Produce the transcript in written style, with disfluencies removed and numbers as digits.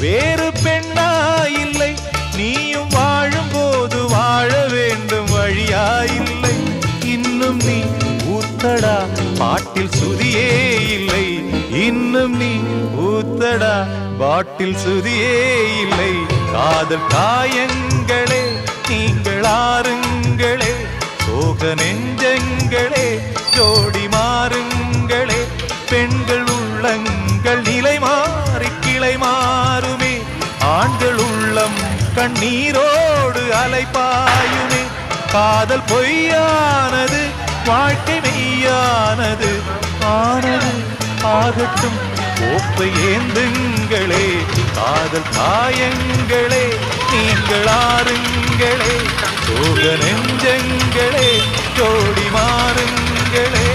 வேறு பெண்ணா இல்லை, நீயும் வாழும் போது வாழ வேண்டும் வழியா இல்லை. இன்னும் நீ ஊத்தடா பாட்டில் சுதியே இல்லை, இன்னும் நீ ஊத்தடா பாட்டில் சுதியே இல்லை. காதல் காயங்களே நீங்கள் ஆறுங்களே, சோக நெஞ்சங்களே ஜோடி மாறுங்களே. பெண்கள் உள்ளங்கள் நிலை மாறி கிளை மாறுமே, ஆண்கள் உள்ளம் கண்ணீரோடு அலைப்பாயுமே. காதல் பொய்யானது வாழ்க்கை மெய்யானது, ஆனது ஆகட்டும் கோப்பை ஏந்துங்களே. காதல் காயங்களே நீங்கள் ஆறுங்களே, சோக நெஞ்சங்களே ஜோடி மாறுங்களே.